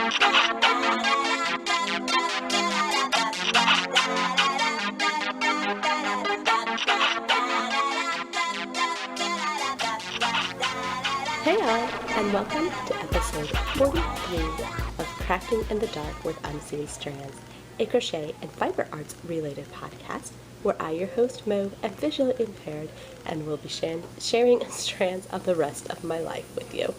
Hey all, and welcome to episode 43 of Crafting in the Dark with UnseenStrands, a crochet and fiber arts related podcast where I, your host Mo, am visually impaired and will be sharing strands of the rest of my life with you.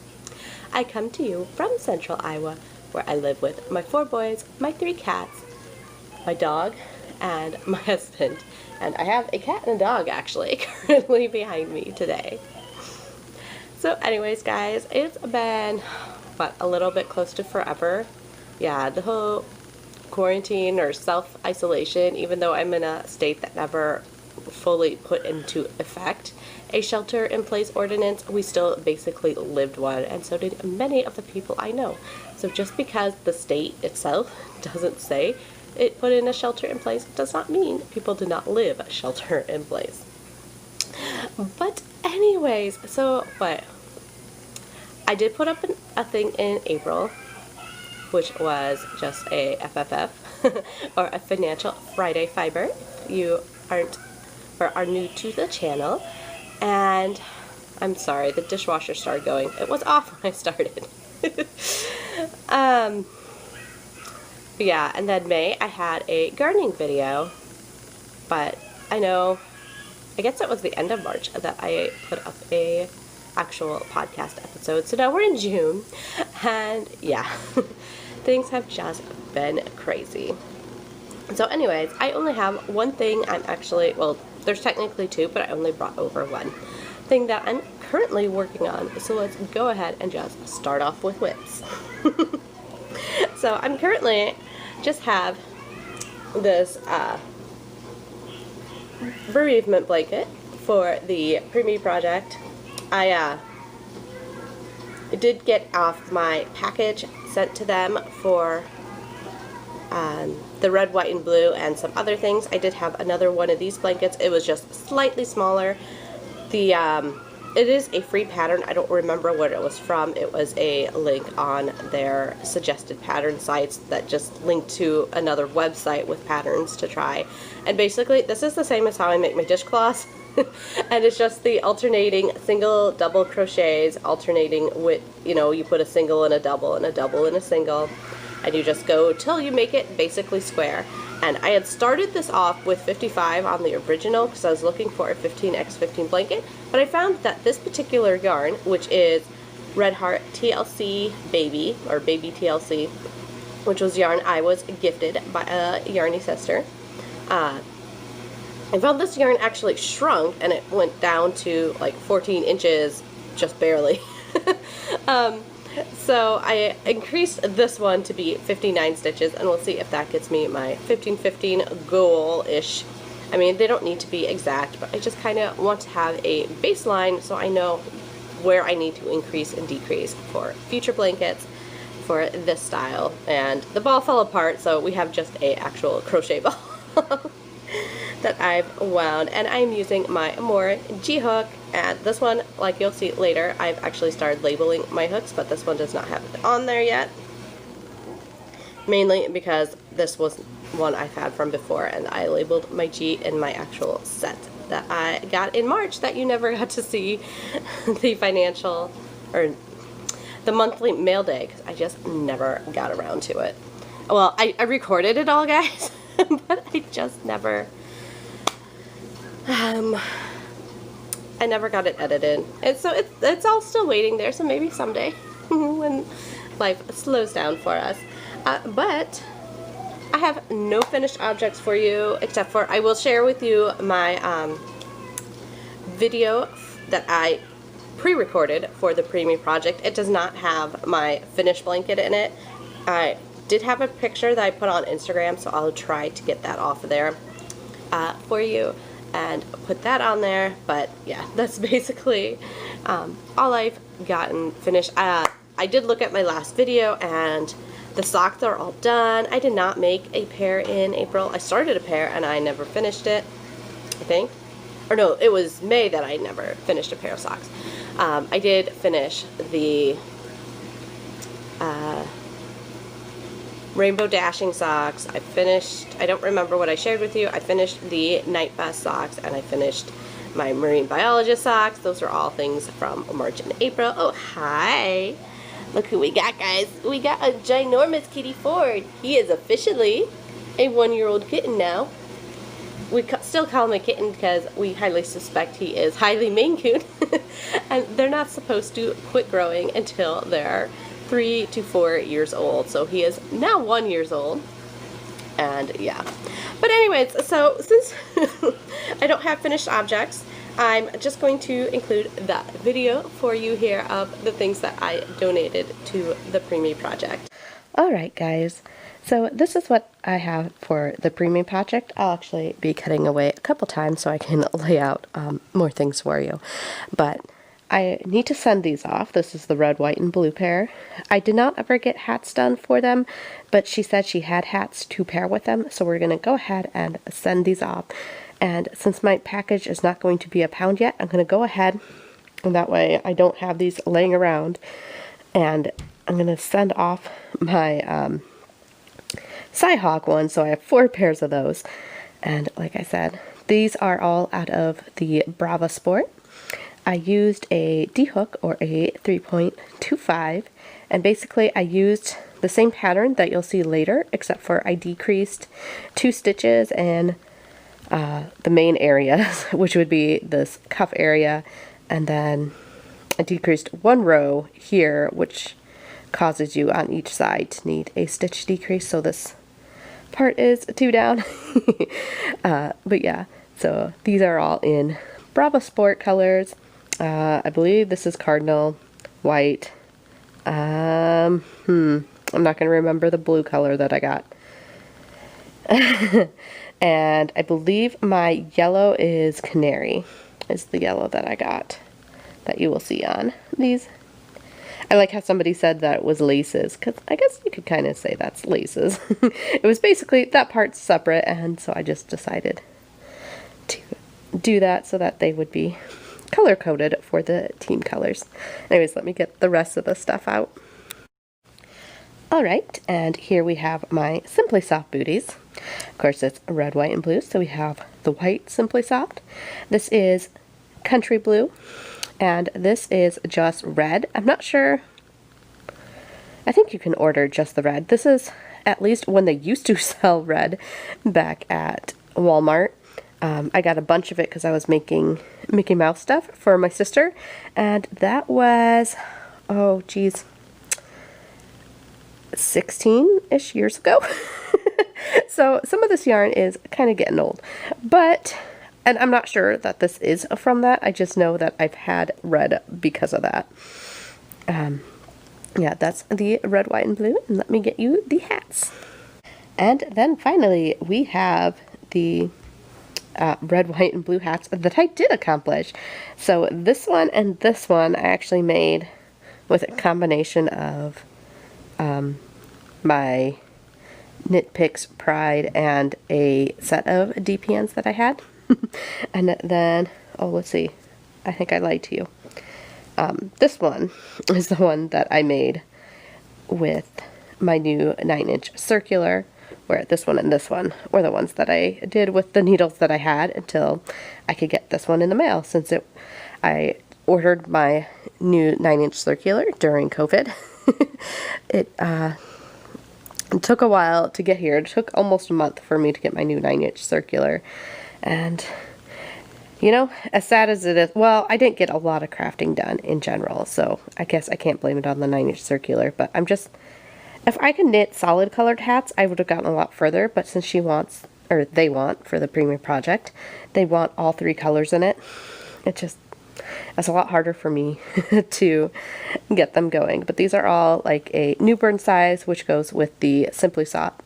I come to you from central Iowa, where I live with my 4 boys, my 3 cats, my dog, and my husband. And I have a cat and a dog actually currently behind me today. So anyways, guys, it's been, a little bit close to forever. Yeah, the whole quarantine or self-isolation, even though I'm in a state that never fully put into effect a shelter-in-place ordinance, we still basically lived one, and so did many of the people I know. So just because the state itself doesn't say it put in a shelter-in-place does not mean people do not live a shelter-in-place. But anyways, so what? I did put up a thing in April, which was just a FFF, or a Financial Friday Fiber, if you are new to the channel. And I'm sorry, the dishwasher started going. It was off when I started. Yeah, and then May, I had a gardening video, but I guess it was the end of March that I put up a actual podcast episode. So now we're in June, and yeah, things have just been crazy. So anyways, I only have one thing there's technically 2, but I only brought over one thing that I'm currently working on. So let's go ahead and just start off with whips. So I'm currently just have this bereavement blanket for the Preemie project. I did get off my package sent to them for the red, white, and blue and some other things. I did have another one of these blankets. It was just slightly smaller. It is a free pattern. I don't remember what it was from. It was a link on their suggested pattern sites that just linked to another website with patterns to try. And basically, this is the same as how I make my dishcloths. And it's just the alternating single, double crochets, alternating with, you put a single and a double and a double and a single. And you just go till you make it basically square. And I had started this off with 55 on the original because I was looking for a 15x15 blanket, but I found that this particular yarn, which is Red Heart TLC Baby, or Baby TLC, which was yarn I was gifted by a Yarny sister, I found this yarn actually shrunk, and it went down to like 14 inches, just barely. So I increased this one to be 59 stitches, and we'll see if that gets me my 15-15 goal-ish. I mean, they don't need to be exact, but I just kind of want to have a baseline so I know where I need to increase and decrease for future blankets for this style. And the ball fell apart, so we have just a actual crochet ball that I've wound, and I'm using my Amore G-hook. And this one, like you'll see later, I've actually started labeling my hooks, but this one does not have it on there yet. Mainly because this was one I've had from before, and I labeled my G in my actual set that I got in March that you never got to see the financial, or the monthly mail day, because I just never got around to it. Well, I recorded it all, guys, but I just never... I never got it edited, and so it's all still waiting there, so maybe someday when life slows down for us. But I have no finished objects for you, except for I will share with you my video that I pre-recorded for the Preemie project. It does not have my finished blanket in it. I did have a picture that I put on Instagram, so I'll try to get that off of there for you and put that on there. But yeah, that's basically all I've gotten finished. I did look at my last video, and the socks are all done. I did not make a pair in April. I started a pair and I never finished it, I think. Or no, it was May that I never finished a pair of socks. I did finish the rainbow dashing socks. I finished, I don't remember what I shared with you, I finished the Night Vest socks, and I finished my marine biologist socks. Those are all things from March and April. Oh, hi! Look who we got, guys. We got a ginormous Kitty Ford. He is officially a 1-year-old kitten now. We still call him a kitten because we highly suspect he is highly Maine Coon. And they're not supposed to quit growing until they're 3 to 4 years old. So he is now 1 year old. And yeah. But anyways, so since I don't have finished objects, I'm just going to include that video for you here of the things that I donated to the Preemie project. Alright guys, so this is what I have for the Preemie project. I'll actually be cutting away a couple times so I can lay out more things for you. But I need to send these off. This is the red, white, and blue pair. I did not ever get hats done for them, but she said she had hats to pair with them, so we're going to go ahead and send these off. And since my package is not going to be a pound yet, I'm going to go ahead, and that way I don't have these laying around, and I'm going to send off my Cyhawk one, so I have 4 pairs of those. And like I said, these are all out of the Brava Sport. I used a D-hook, or a 3.25, and basically I used the same pattern that you'll see later, except for I decreased 2 stitches in the main areas, which would be this cuff area, and then I decreased 1 row here, which causes you on each side to need a stitch decrease, so this part is 2 down. But yeah, so these are all in Brava Sport colors. I believe this is Cardinal White. I'm not going to remember the blue color that I got. And I believe my yellow is Canary, is the yellow that I got, that you will see on these. I like how somebody said that it was laces, because I guess you could kind of say that's laces. It was basically, that part's separate, and so I just decided to do that so that they would be color-coded for the team colors. Anyways, let me get the rest of the stuff out. Alright, and here we have my Simply Soft booties. Of course, it's red, white, and blue, so we have the white Simply Soft. This is Country Blue, and this is just red. I'm not sure. I think you can order just the red. This is at least when they used to sell red back at Walmart. I got a bunch of it because I was making Mickey Mouse stuff for my sister, and that was, oh geez, 16-ish years ago. So some of this yarn is kind of getting old, but, and I'm not sure that this is from that. I just know that I've had red because of that. Yeah, that's the red, white, and blue, and let me get you the hats. And then finally we have the red, white, and blue hats that I did accomplish. So this one and this one I actually made with a combination of my Knit Picks Pride and a set of DPNs that I had. And then, oh, let's see, I think I lied to you. This one is the one that I made with my new 9-inch circular, where this one and this one were the ones that I did with the needles that I had until I could get this one in the mail, since I ordered my new 9-inch circular during COVID. It took a while to get here. It took almost a month for me to get my new 9-inch circular, and you know, as sad as it is, well, I didn't get a lot of crafting done in general, so I guess I can't blame it on the 9-inch circular, but I'm just, if I could knit solid colored hats, I would have gotten a lot further, but since she wants, or they want, for the Preemie project, they want all 3 colors in it. It just, it's a lot harder for me to get them going. But these are all like a newborn size, which goes with the Simply Soft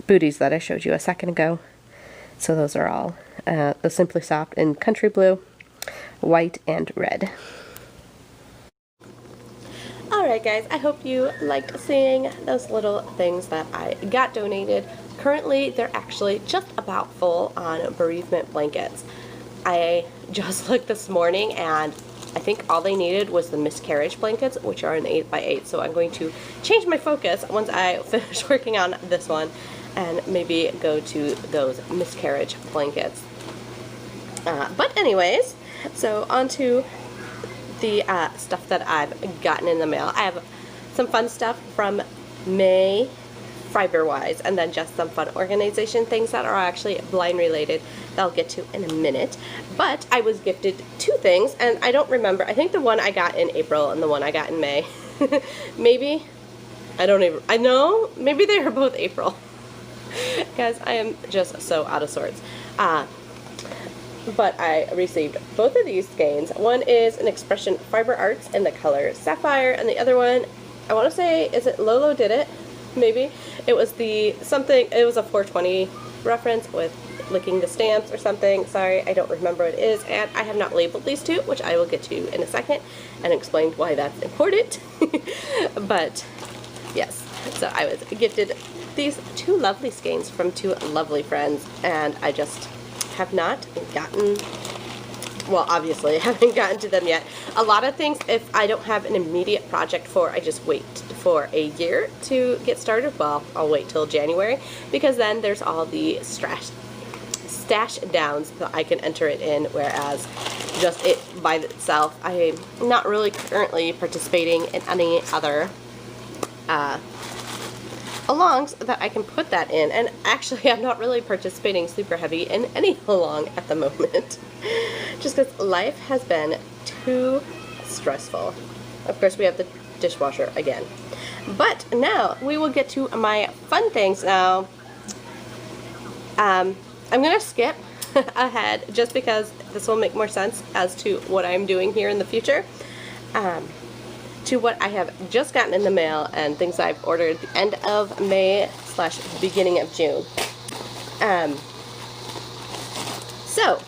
booties that I showed you a second ago. So those are all the Simply Soft in Country Blue, white, and red. Alright guys, I hope you liked seeing those little things that I got donated. Currently, they're actually just about full on bereavement blankets. I just looked this morning and I think all they needed was the miscarriage blankets, which are an 8x8. So I'm going to change my focus once I finish working on this one and maybe go to those miscarriage blankets. But anyways, so on to the stuff that I've gotten in the mail. I have some fun stuff from May fiber-wise, and then just some fun organization things that are actually blind related that I'll get to in a minute. But I was gifted two things, and I don't remember. I think the one I got in April and the one I got in May. Maybe. I know. Maybe they are both April. Guys, I am just so out of sorts. But I received both of these skeins. One is an Expression Fiber Arts in the color Sapphire, and the other one, I want to say, is it Lolo Did It? Maybe. It was it was a 420 reference with licking the stamps or something. Sorry, I don't remember what it is, and I have not labeled these two, which I will get to in a second, and explain why that's important. But, yes, so I was gifted these two lovely skeins from two lovely friends, and I just have not gotten, well, obviously I haven't gotten to them yet. A lot of things, if I don't have an immediate project for, I just wait for a year to get started. Well, I'll wait till January, because then there's all the stash downs that I can enter it in, whereas just it by itself, I'm not really currently participating in any other alongs that I can put that in, and actually I'm not really participating super heavy in any along at the moment, just because life has been too stressful. Of course, we have the dishwasher again. But now we will get to my fun things. Now I'm gonna skip ahead just because this will make more sense as to what I'm doing here in the future, to what I have just gotten in the mail and things I've ordered the end of May / beginning of June. So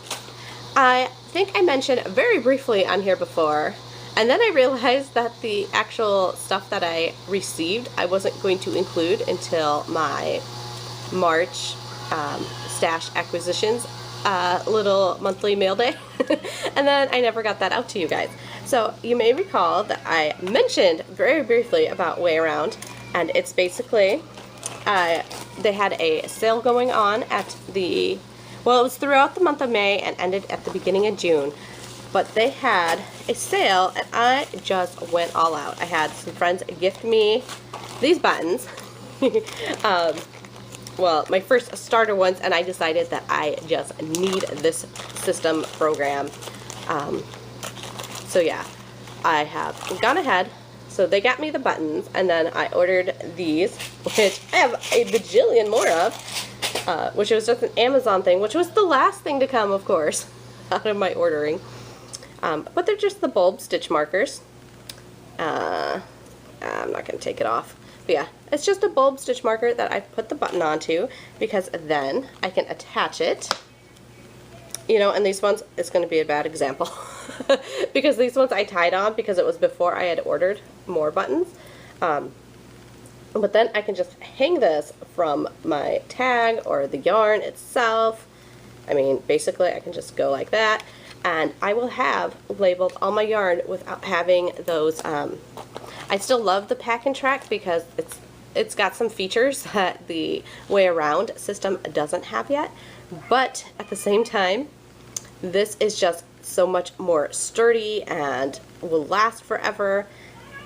I think I mentioned very briefly on here before, and then I realized that the actual stuff that I received I wasn't going to include until my March stash acquisitions little monthly mail day. And then I never got that out to you guys. So you may recall that I mentioned very briefly about WayAround, and it's basically they had a sale going on at it was throughout the month of May and ended at the beginning of June. But they had a sale, and I just went all out. I had some friends gift me these buttons. Well, my first starter ones, and I decided that I just need this system program. So yeah, I have gone ahead. So they got me the buttons, and then I ordered these, which I have a bajillion more of, which was just an Amazon thing, which was the last thing to come, of course, out of my ordering. But they're just the bulb stitch markers. I'm not going to take it off. But yeah, it's just a bulb stitch marker that I put the button onto, because then I can attach it. You know, and these ones, it's going to be a bad example. Because these ones I tied on because it was before I had ordered more buttons. But then I can just hang this from my tag or the yarn itself. I mean, basically I can just go like that, and I will have labeled all my yarn without having those. I still love the pack and track because it's got some features that the WayAround system doesn't have yet, but at the same time, this is just so much more sturdy and will last forever.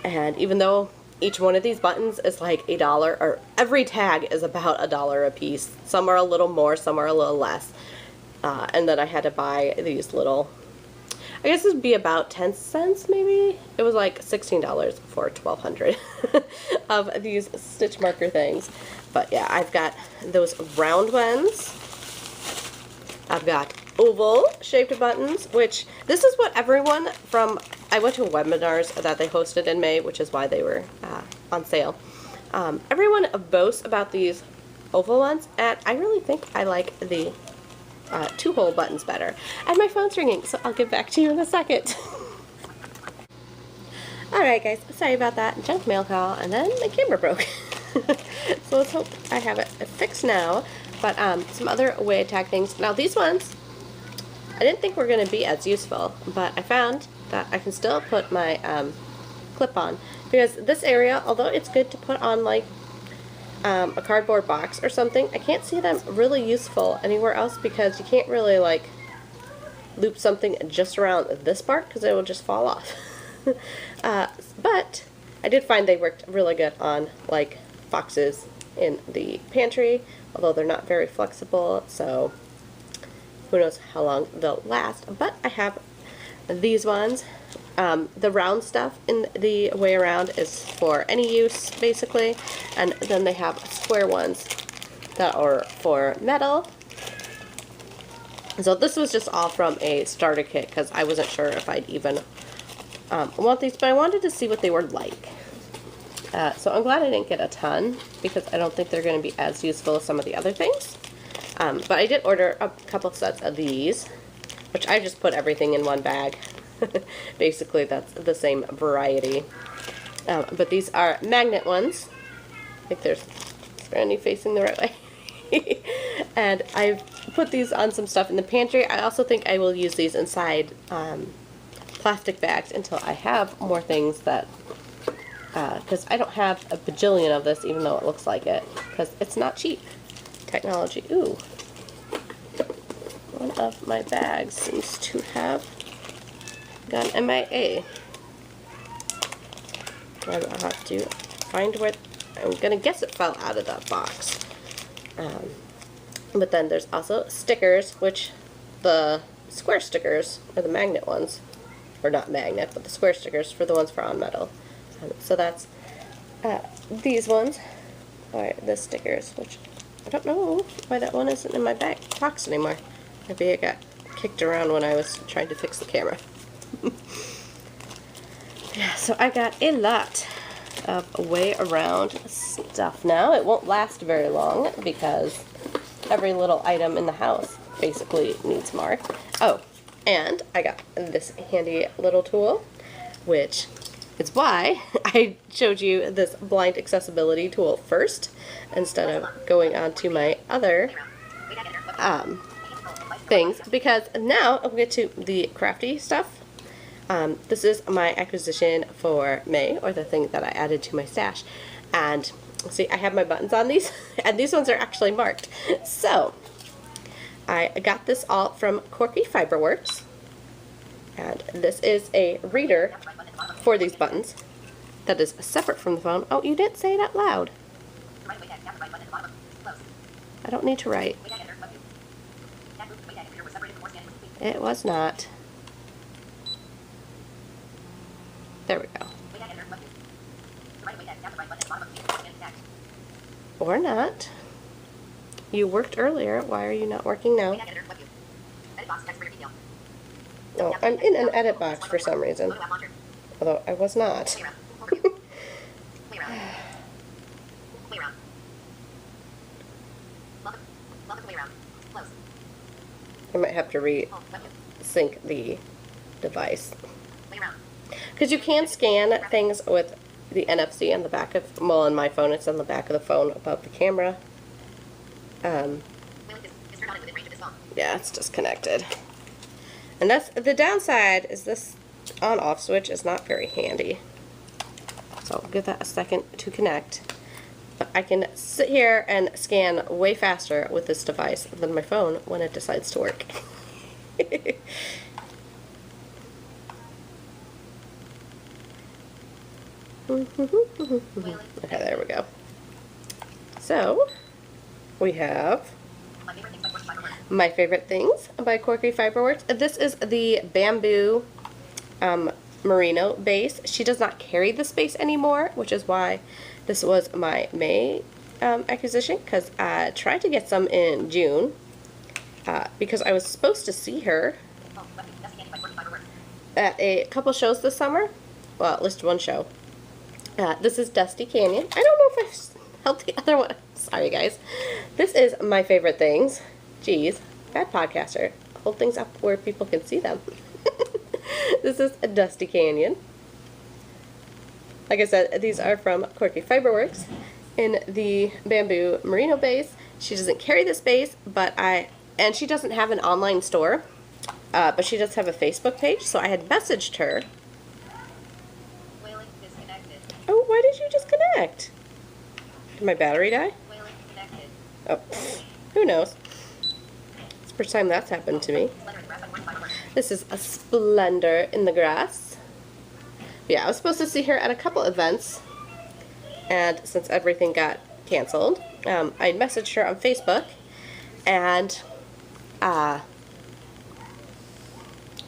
And even though each one of these buttons is like $1, or every tag is about $1 a piece, some are a little more, some are a little less. And then I had to buy these little, I guess it would be about 10 cents maybe. It was like $16 for 1,200 of these stitch marker things. But yeah, I've got those round ones. I've got oval shaped buttons, which this is what everyone from, I went to webinars that they hosted in May, which is why they were on sale. Everyone boasts about these oval ones, and I really think I like the 2-hole buttons better. And my phone's ringing, so I'll get back to you in a second. Alright guys, sorry about that junk mail call, and then my camera broke. So let's hope I have it fixed now. But some other way tag things. Now these ones, I didn't think were going to be as useful, but I found that I can still put my clip on, because this area, although it's good to put on like a cardboard box or something, I can't see them really useful anywhere else, because you can't really like loop something just around this part because it will just fall off. But I did find they worked really good on like boxes in the pantry, although they're not very flexible, so who knows how long they'll last. But I have these ones. The round stuff in the WayAround is for any use, basically, and then they have square ones that are for metal. So this was just all from a starter kit, because I wasn't sure if I'd even want these, but I wanted to see what they were like. So I'm glad I didn't get a ton, because I don't think they're going to be as useful as some of the other things. But I did order a couple sets of these, which I just put everything in one bag. Basically, that's the same variety. But these are magnet ones. I think there's Strandy facing the right way. And I've put these on some stuff in the pantry. I also think I will use these inside plastic bags until I have more things that, because I don't have a bajillion of this, even though it looks like it, because it's not cheap. Technology. Ooh. One of my bags seems to have gone MIA. I'll have to find where, I'm gonna guess it fell out of that box. But then there's also stickers, which the square stickers are the magnet ones, or not magnet, but the square stickers for the ones for on metal. So that's these ones, or the stickers, which I don't know why that one isn't in my box anymore. Maybe it got kicked around when I was trying to fix the camera. Yeah, so I got a lot of WayAround stuff now. It won't last very long because every little item in the house basically needs more. Oh, and I got this handy little tool, which is why I showed you this blind accessibility tool first instead of going on to my other things, because now I'll get to the crafty stuff. This is my acquisition for May, or the thing that I added to my stash. And see, I have my buttons on these, and these ones are actually marked. So I got this all from Quirky Fiberworks, and this is a reader for these buttons that is separate from the phone. Oh, you didn't say it out loud. I don't need to write. It was not. There we go. Or not. You worked earlier. Why are you not working now? Oh, I'm in an edit box for some reason. Although I was not. I might have to re-sync the device. Because you can scan things with the NFC on the back of, well, on my phone it's on the back of the phone above the camera. Yeah, it's disconnected. And that's the downside, is this on-off switch is not very handy. So I'll give that a second to connect. But I can sit here and scan way faster with this device than my phone when it decides to work. Okay, there we go. So, we have My Favorite Things by Quirky Fiberworks. This is the bamboo merino base. She does not carry this base anymore, which is why this was my May acquisition, because I tried to get some in June because I was supposed to see her at a couple shows this summer. Well, at least one show. This is Dusty Canyon. I don't know if I've held the other one. Sorry, guys. This is My Favorite Things. Jeez, bad podcaster. Hold things up where people can see them. This is a Dusty Canyon. Like I said, these are from Quirky Fiberworks in the bamboo merino base. She doesn't carry this base, but and she doesn't have an online store. but she does have a Facebook page, so I had messaged her. Wayling disconnected. Oh, why did you disconnect? Did my battery die? Wayling connected. Oh, who knows? It's the first time that's happened to me. This is a Splendor in the Grass. Yeah, I was supposed to see her at a couple events, and since everything got canceled, I messaged her on Facebook, and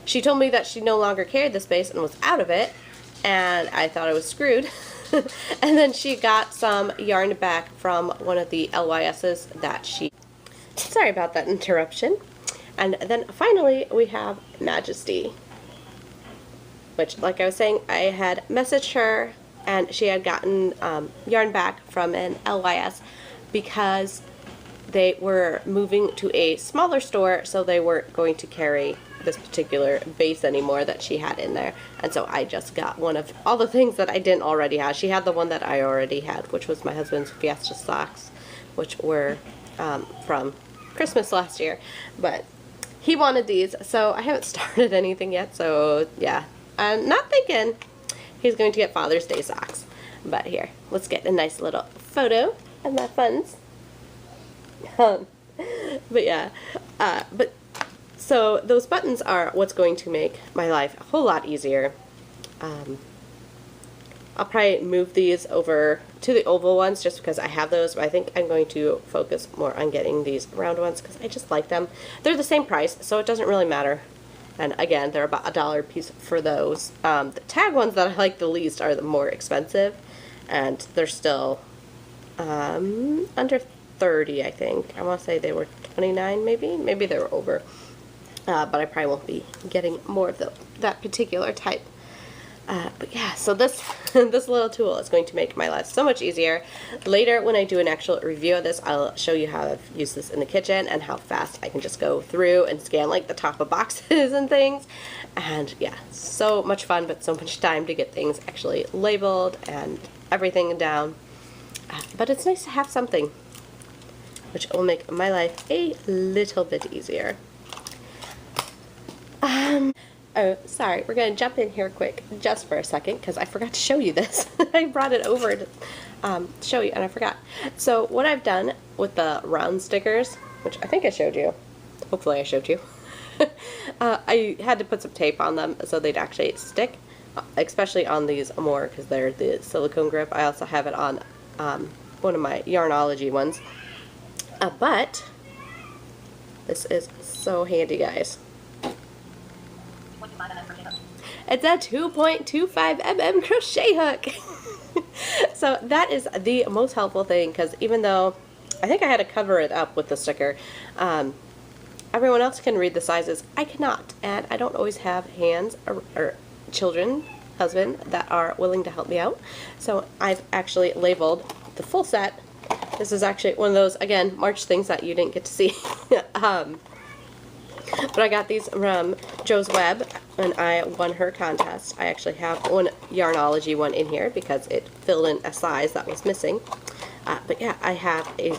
she told me that she no longer carried the space and was out of it, and I thought I was screwed. And then she got some yarn back from one of the LYS's that she... Sorry about that interruption. And then finally we have Majesty, which, like I was saying, I had messaged her and she had gotten yarn back from an LYS because they were moving to a smaller store, so they weren't going to carry this particular base anymore that she had in there. And so I just got one of all the things that I didn't already have. She had the one that I already had, which was my husband's Fiesta socks, which were from Christmas last year. But he wanted these, so I haven't started anything yet. So yeah, I'm not thinking he's going to get Father's Day socks. But here, let's get a nice little photo of my funds. But yeah, so those buttons are what's going to make my life a whole lot easier. I'll probably move these over to the oval ones just because I have those, but I think I'm going to focus more on getting these round ones because I just like them. They're the same price, so it doesn't really matter. And again, they're about $1 a piece for those. The tag ones that I like the least are the more expensive, and they're still under 30, I think. I want to say they were 29 maybe. Maybe they were over. But I probably won't be getting more of that particular type. But yeah, so this this little tool is going to make my life so much easier. Later, when I do an actual review of this, I'll show you how I've used this in the kitchen and how fast I can just go through and scan like the top of boxes and things. And yeah, so much fun, but so much time to get things actually labeled and everything down. But it's nice to have something which will make my life a little bit easier. Oh, sorry, we're going to jump in here quick just for a second because I forgot to show you this. I brought it over to show you and I forgot. So what I've done with the round stickers, which I think I showed you, hopefully I showed you, I had to put some tape on them so they'd actually stick, especially on these more because they're the silicone grip. I also have it on one of my Yarnology ones. But this is so handy, guys. It's a 2.25mm crochet hook. So that is the most helpful thing because even though I think I had to cover it up with the sticker, everyone else can read the sizes. I cannot, and I don't always have hands or children, husband, that are willing to help me out. So I've actually labeled the full set. This is actually one of those, again, March things that you didn't get to see. But I got these from Joe's Web when I won her contest. I actually have one Yarnology one in here because it filled in a size that was missing. But yeah, I have a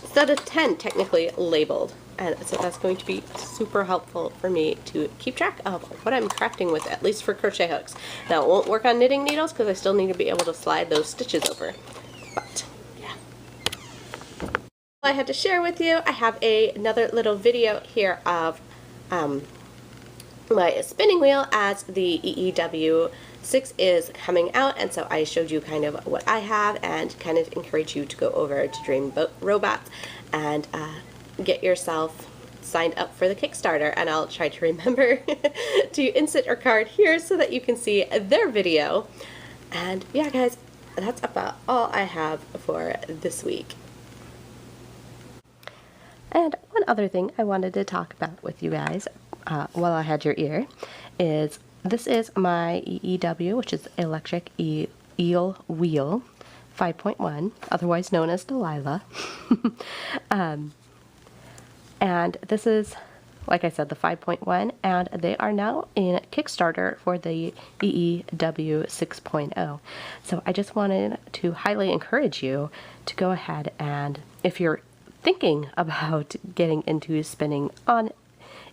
set of 10 technically labeled. And so that's going to be super helpful for me to keep track of what I'm crafting with, at least for crochet hooks. Now, it won't work on knitting needles because I still need to be able to slide those stitches over. But yeah. I had to share with you, I have another little video here of my spinning wheel as the EEW 6 is coming out, and so I showed you kind of what I have and kind of encourage you to go over to Dream Robots and get yourself signed up for the Kickstarter, and I'll try to remember to insert a card here so that you can see their video. And yeah, guys, that's about all I have for this week. And one other thing I wanted to talk about with you guys while I had your ear is this is my EEW, which is Electric Eel Wheel 5.1, otherwise known as Delilah. And this is, like I said, the 5.1, and they are now in Kickstarter for the EEW 6.0. So I just wanted to highly encourage you to go ahead and, if you're thinking about getting into spinning on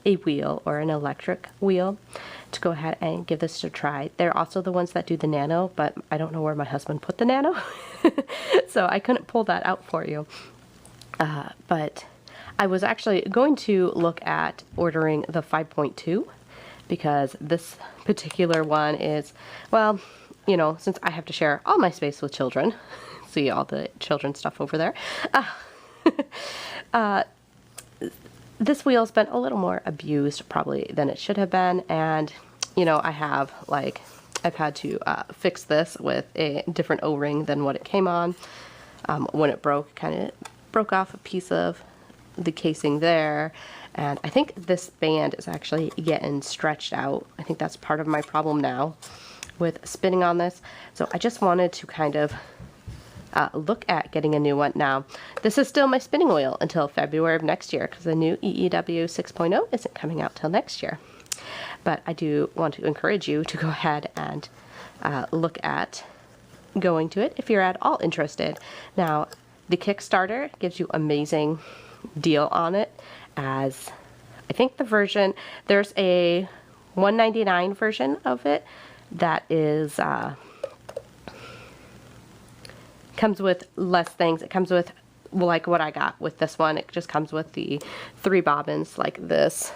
a wheel or an electric wheel to go ahead and give this a try. They're also the ones that do the nano, but I don't know where my husband put the nano, so I couldn't pull that out for you. But I was actually going to look at ordering the 5.2 because this particular one is, well, you know, since I have to share all my space with children, see all the children stuff over there, this wheel's been a little more abused probably than it should have been, and you know, I've had to fix this with a different O-ring than what it came on. When it broke, kind of broke off a piece of the casing there, and I think this band is actually getting stretched out. I think that's part of my problem now with spinning on this, so I just wanted to kind of look at getting a new one. Now, this is still my spinning wheel until February of next year because the new EEW 6.0 isn't coming out till next year. But I do want to encourage you to go ahead and look at going to it if you're at all interested. Now, the Kickstarter gives you amazing deal on it, as I think the version, there's a $199 version of it that is comes with less things. It comes with, like what I got with this one, it just comes with the 3 bobbins like this.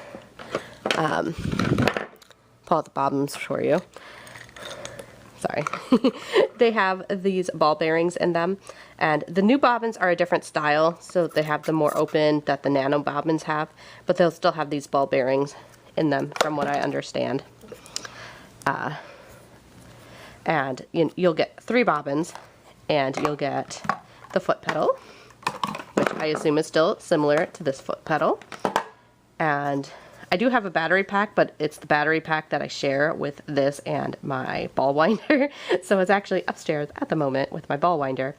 Pull out the bobbins for you. Sorry. They have these ball bearings in them, and the new bobbins are a different style, so they have the more open that the nano bobbins have, but they'll still have these ball bearings in them from what I understand. And you'll get 3 bobbins, and you'll get the foot pedal, which I assume is still similar to this foot pedal. And I do have a battery pack, but it's the battery pack that I share with this and my ball winder. So it's actually upstairs at the moment with my ball winder.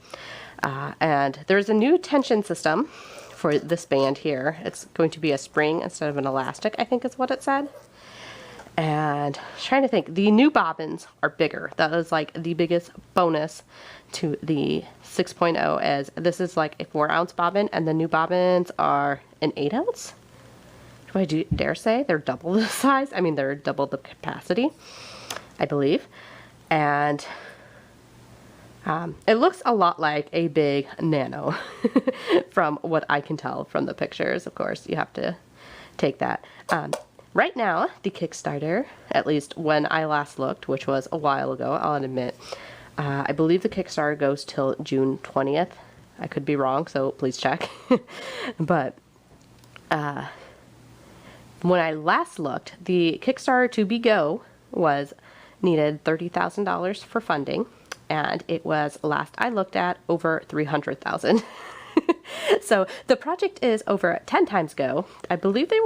And there's a new tension system for this band here. It's going to be a spring instead of an elastic, I think is what it said. And trying to think, the new bobbins are bigger. That is like the biggest bonus to the 6.0, as this is like a 4-ounce bobbin and the new bobbins are an 8-ounce. Do I dare say they're double the size? I mean, they're double the capacity, I believe. And it looks a lot like a big nano from what I can tell from the pictures. Of course, you have to take that. Right now, the Kickstarter, at least when I last looked, which was a while ago, I'll admit, I believe the Kickstarter goes till June 20th. I could be wrong, so please check. But when I last looked, the Kickstarter to be go needed $30,000 for funding, and it was, last I looked at, over $300,000. So the project is over 10 times go. I believe they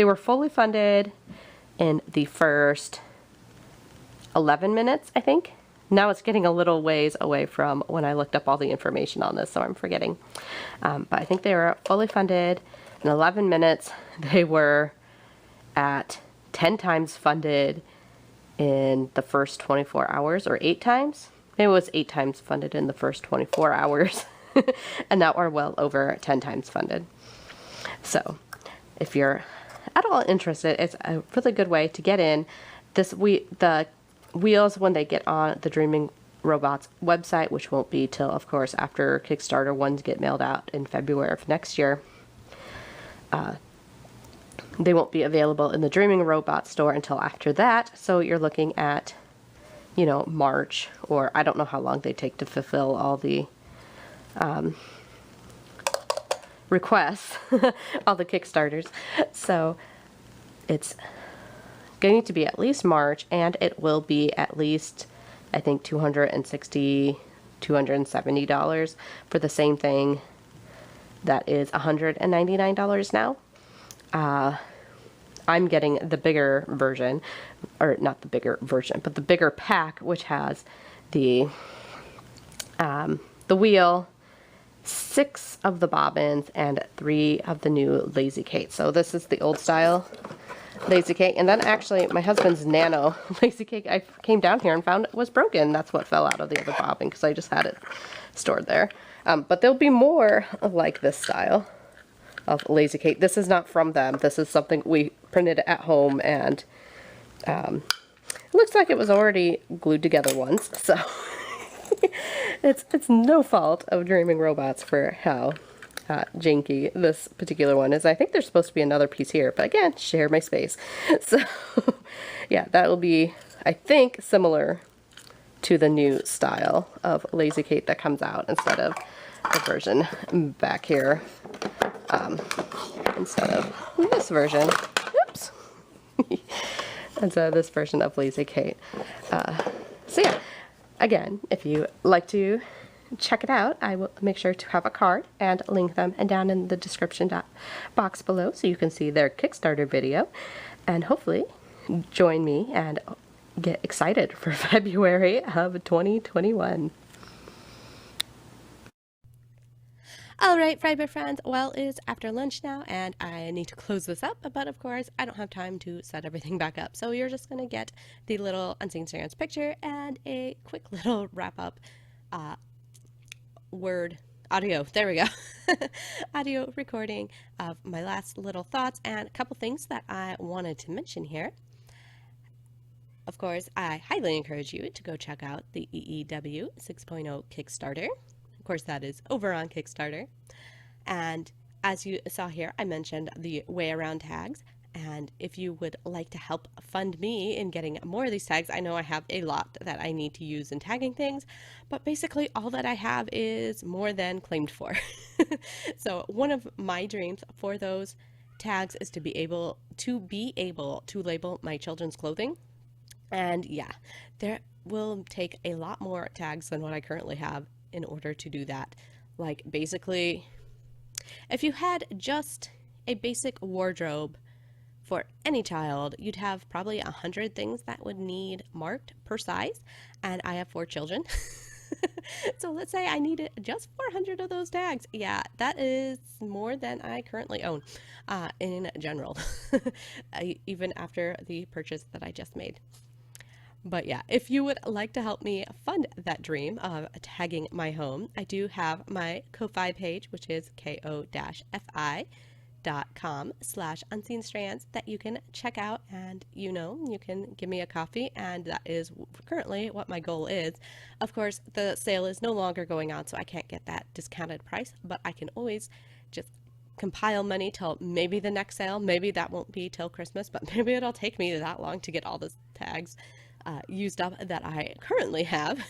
were fully funded in the first 11 minutes, I think. Now it's getting a little ways away from when I looked up all the information on this, so I'm forgetting. But I think they were fully funded in 11 minutes. They were at 10 times funded in the first 24 hours, or 8 times. It was 8 times funded in the first 24 hours. And now we're well over 10 times funded. So if you're at all interested, it's a really good way to get in. The wheels, when they get on the Dreaming Robots website, which won't be till, of course, after Kickstarter ones get mailed out in February of next year, they won't be available in the Dreaming Robot store until after that. So you're looking at, you know, March, or I don't know how long they take to fulfill all the requests, all the Kickstarters. So it's going to be at least March, and it will be at least, I think, $260, $270 for the same thing that is $199 now. I'm getting the bigger version, or not the bigger version, but the bigger pack, which has the wheel, 6 of the bobbins, and 3 of the new lazy Kate. So this is the old style lazy Kate, and then actually my husband's nano lazy Kate, I came down here and found it was broken. That's what fell out of the other bobbin because I just had it stored there. But there'll be more like this style of Lazy Kate. This is not from them. This is something we printed at home, and it looks like it was already glued together once, so it's no fault of Dreaming Robots for how janky this particular one is. I think there's supposed to be another piece here, but again, share my space. So yeah, that will be, I think, similar to the new style of Lazy Kate that comes out instead of the version back here, instead of this version. Oops. Instead of this version of Lazy Kate. So yeah, again, if you like to check it out, I will make sure to have a card and link them and down in the description box below so you can see their Kickstarter video, and hopefully join me and get excited for February of 2021. Alright, Fiber friends, well, it's after lunch now, and I need to close this up, but of course, I don't have time to set everything back up, so you're just going to get the little UnseenStrands picture and a quick little wrap-up audio, there we go, audio recording of my last little thoughts and a couple things that I wanted to mention here. Of course, I highly encourage you to go check out the EEW 6.0 Kickstarter. Of course, that is over on Kickstarter. And as you saw here, I mentioned the WayAround tags. And if you would like to help fund me in getting more of these tags, I know I have a lot that I need to use in tagging things, but basically all that I have is more than claimed for. So one of my dreams for those tags is to be able to label my children's clothing. And yeah, there will take a lot more tags than what I currently have in order to do that. Like basically, if you had just a basic wardrobe for any child, you'd have probably 100 things that would need marked per size, and I have 4 children. So let's say I needed just 400 of those tags. Yeah, that is more than I currently own in general, even after the purchase that I just made. But yeah, if you would like to help me fund that dream of tagging my home, I do have my Ko-Fi page, which is ko-fi.com/UnseenStrands, that you can check out, and you can give me a coffee, and that is currently what my goal is. Of course, the sale is no longer going on, so I can't get that discounted price, but I can always just compile money till maybe the next sale. Maybe that won't be till Christmas, but maybe it'll take me that long to get all the tags used up that I currently have.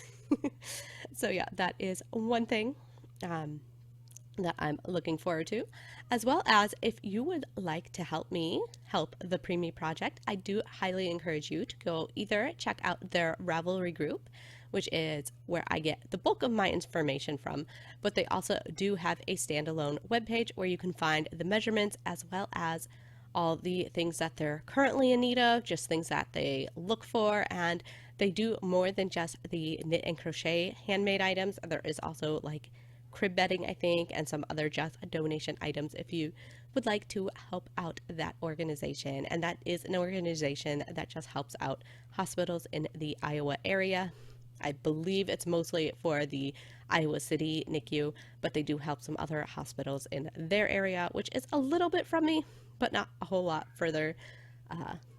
So yeah, that is one thing that I'm looking forward to, as well as if you would like to help me help the Preemie project, I do highly encourage you to go either check out their Ravelry group, which is where I get the bulk of my information from, but they also do have a standalone webpage where you can find the measurements as well as all the things that they're currently in need of, just things that they look for, and they do more than just the knit and crochet handmade items. There is also like crib bedding, I think, and some other just donation items if you would like to help out that organization. And that is an organization that just helps out hospitals in the Iowa area. I believe it's mostly for the Iowa City NICU, but they do help some other hospitals in their area, which is a little bit from me, but not a whole lot further.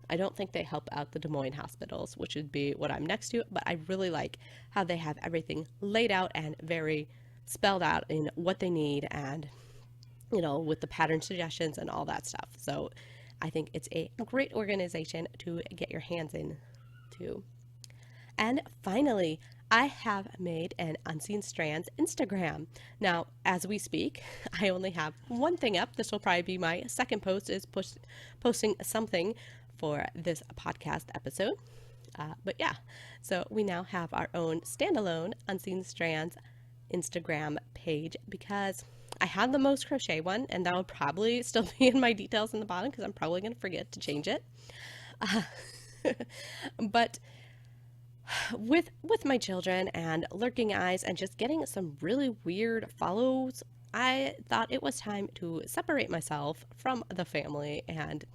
I don't think they help out the Des Moines hospitals, which would be what I'm next to, but I really like how they have everything laid out and very spelled out in what they need, and with the pattern suggestions and all that stuff. So I think it's a great organization to get your hands in to. And finally, I have made an UnseenStrands Instagram. Now, as we speak, I only have one thing up. This will probably be my second post, is posting something for this podcast episode. But yeah, so we now have our own standalone UnseenStrands Instagram page, because I had the Most Crochet one, and that will probably still be in my details in the bottom because I'm probably going to forget to change it. But with my children and lurking eyes and just getting some really weird follows, I thought it was time to separate myself from the family and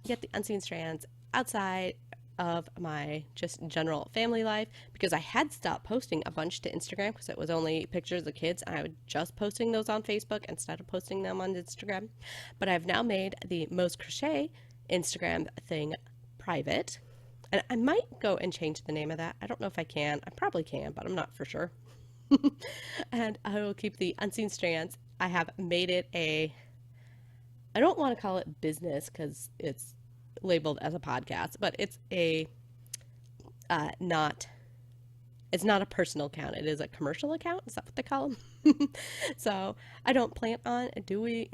get the UnseenStrands outside of my just general family life, because I had stopped posting a bunch to Instagram because it was only pictures of kids, and I was just posting those on Facebook instead of posting them on Instagram. But I've now made the Mo's Crochet Instagram thing private, and I might go and change the name of that. I don't know if I can. I probably can, but I'm not for sure. And I will keep the Unseen Strands. I have made it I don't want to call it business because it's labeled as a podcast, but it's it's not a personal account. It is a commercial account. Is that what they call them? So I don't plan on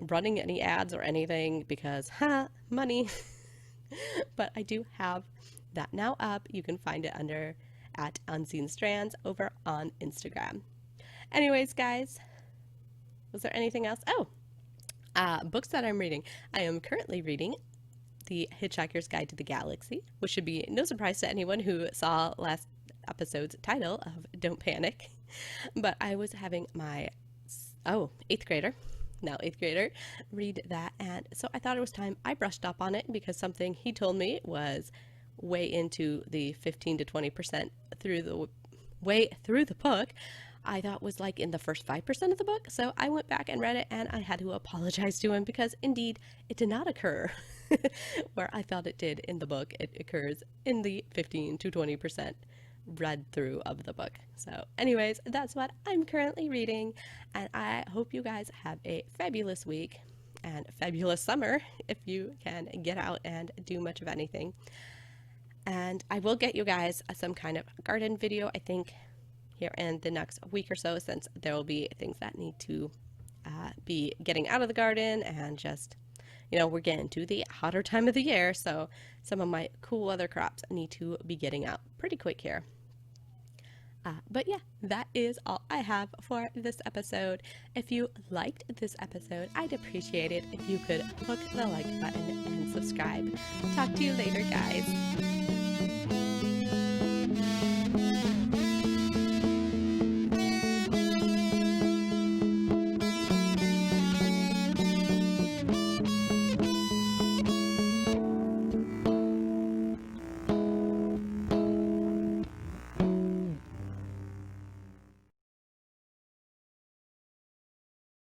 running any ads or anything because, money. But I do have that now up. You can find it at UnseenStrands over on Instagram. Anyways, guys, was there anything else? Books that I'm reading. I am currently reading The Hitchhiker's Guide to the Galaxy, which should be no surprise to anyone who saw last episode's title of Don't Panic. But I was having my eighth grader read that, and so I thought it was time I brushed up on it, because something he told me was way into the 15 to 20% through the book I thought was like in the first 5% of the book. So I went back and read it, and I had to apologize to him because indeed it did not occur where I thought it did in the book. It occurs in the 15 to 20% read through of the book. So anyways, that's what I'm currently reading, and I hope you guys have a fabulous week and fabulous summer if you can get out and do much of anything. And I will get you guys some kind of garden video, I think, here in the next week or so, since there will be things that need to be getting out of the garden, and just, we're getting to the hotter time of the year, so some of my cool other crops need to be getting out pretty quick here. But yeah, that is all I have for this episode. If you liked this episode, I'd appreciate it if you could click the like button and subscribe. Talk to you later, guys.